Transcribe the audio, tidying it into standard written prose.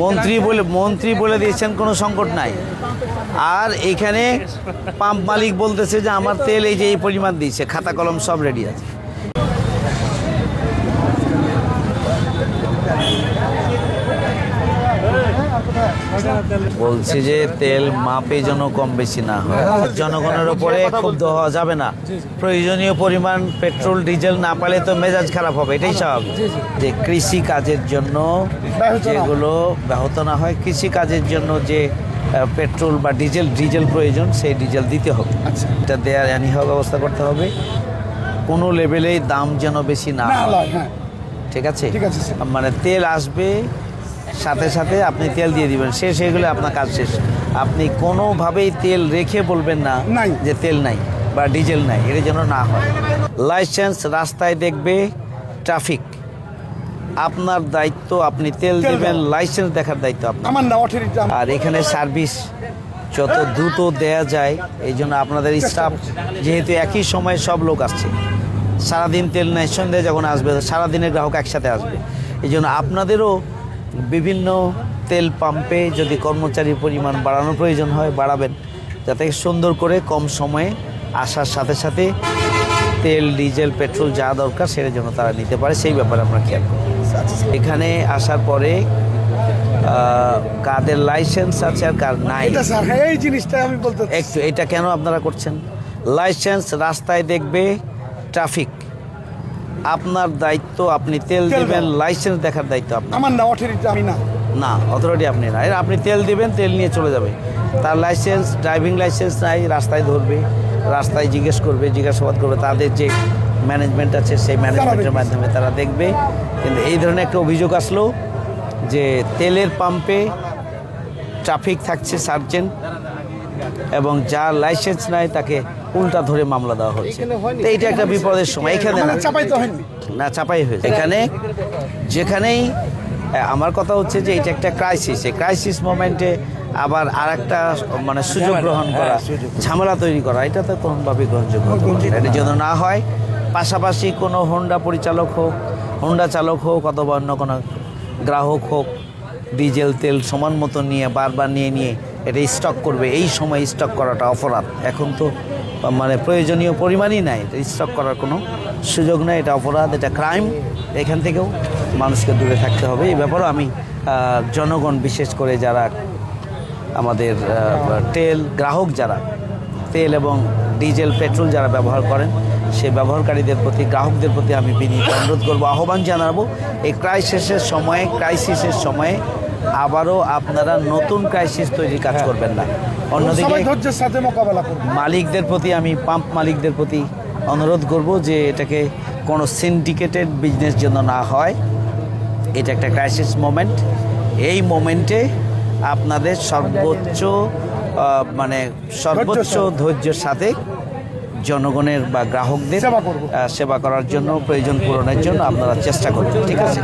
মন্ত্রী বলে দিয়েছেন কোনো সংকট নাই। আর এখানে পাম্প মালিক বলতেছে যে আমার তেল এই যে এই পরিমাণ দিয়েছে, খাতা কলম সব রেডি আছে। বলছি যে তেল মাপে যেন কম বেশি না হয়, জনগণের উপরে ক্ষুব্ধ হওয়া যাবে না। প্রয়োজনীয় পরিমাণ পেট্রোল ডিজেল না পালে তো মেজাজ খারাপ হবে, এটাই স্বাভাবিক। যে কৃষি কাজের জন্য যেগুলো ব্যাহত না হয়, কৃষি কাজের জন্য যে পেট্রোল বা ডিজেল প্রয়োজন, সেই ডিজেল দিতে হবে। এটা দেওয়ার অ্যানিহা ব্যবস্থা করতে হবে। কোনো লেভেলেই দাম যেন বেশি না হয়, ঠিক আছে? মানে তেল আসবে, সাথে সাথে আপনি তেল দিয়ে দিবেন, শেষ হয়ে গেলে আপনার কাজ শেষ। আপনি কোনোভাবেই তেল রেখে বলবেন না যে তেল নাই বা ডিজেল নাই, এটা যেন না হয়। লাইসেন্স রাস্তায় দেখবে ট্রাফিক, আপনার দায়িত্ব, আপনি তেল দেবেন, লাইসেন্স দেখার দায়িত্ব আপনার। আর এখানে সার্ভিস যত দ্রুত দেয়া যায়, এই জন্য আপনাদের স্টাফ, যেহেতু একই সময়ে সব লোক আসছে, সারাদিন তেল নেই, সন্ধ্যায় যখন আসবে সারাদিনের গ্রাহক একসাথে আসবে, এই জন্য আপনাদেরও বিভিন্ন তেল পাম্পে যদি কর্মচারীর পরিমাণ বাড়ানোর প্রয়োজন হয় বাড়াবেন, যাতে সুন্দর করে কম সময়ে আসার সাথে সাথে তেল ডিজেল পেট্রোল যা দরকার সেটার জন্য তারা নিতে পারে, সেই ব্যাপারে আমরা খেয়াল করি। এখানে আসার পরে কাদের লাইসেন্স আছে আর কার নাই, এই জিনিসটা আমি বলতে একটু এটা কেন আপনারা করছেন? লাইসেন্স রাস্তায় দেখবে ট্রাফিক, আপনার দায়িত্ব, আপনি তেল দিবেন, লাইসেন্স দেখার দায়িত্ব আপনার। আমার না, অথরিটি আমি না। না, অথরিটি আপনি না। আপনি তেল দিবেন, তেল নিয়ে চলে যাবে। তার লাইসেন্স, ড্রাইভিং লাইসেন্স নাই, রাস্তায় ধরবে, রাস্তায় জিজ্ঞাসাবাদ করবে। তাদের যে ম্যানেজমেন্ট আছে সেই ম্যানেজমেন্টের মাধ্যমে তারা দেখবে। কিন্তু এই ধরনের একটা অভিযোগ আসলো যে তেলের পাম্পে ট্রাফিক থাকছে সার্জেন্ট, এবং যার লাইসেন্স নাই তাকে উল্টা ধরে মামলা দেওয়া হচ্ছে। তো এইটা একটা বিপদের সময়। এখানে না, চাপাই হয়েছে। এখানে যেখানেই আমার কথা হচ্ছে যে এটা একটা ক্রাইসিস, এই ক্রাইসিস মোমেন্টে আবার আর একটা মানে সুযোগ গ্রহণ করা, ঝামেলা তৈরি করা, এটা তো কোনোভাবেই গ্রহণযোগ্য। এটার জন্য না হয় পাশাপাশি কোনো হোন্ডা পরিচালক হোক, হোন্ডা চালক হোক, অথবা অন্য কোনো গ্রাহক হোক, ডিজেল তেল সমান মতো নিয়ে বারবার নিয়ে এটা স্টক করবে, এই সময় স্টক করাটা অপরাধ। এখন তো মানে প্রয়োজনীয় পরিমাণই নাই, এটা স্টক করার কোনো সুযোগ নেই, এটা অপরাধ, এটা ক্রাইম। এখান থেকেও মানুষকে দূরে থাকতে হবে। এই ব্যাপারেও আমি জনগণ, বিশেষ করে যারা আমাদের গ্রাহক যারা তেল এবং ডিজেল পেট্রোল যারা ব্যবহার করেন, সেই ব্যবহারকারীদের প্রতি, গ্রাহকদের প্রতি আমি বিনীত অনুরোধ করবো, আহ্বান জানাবো, এই ক্রাইসিসের সময়ে আবারও আপনারা নতুন ক্রাইসিস তৈরির কাজ করবেন না। অন্যদিকে মালিকদের প্রতি, আমি পাম্প মালিকদের প্রতি অনুরোধ করব যে এটাকে কোনো সিন্ডিকেটেড বিজনেস যেন না হয়। এটা একটা ক্রাইসিস মোমেন্ট। এই মোমেন্টে আপনাদের সর্বোচ্চ ধৈর্যের সাথে জনগণের বা গ্রাহকদের সেবা করার জন্য, প্রয়োজন পূরণের জন্য আপনারা চেষ্টা করবেন, ঠিক আছে?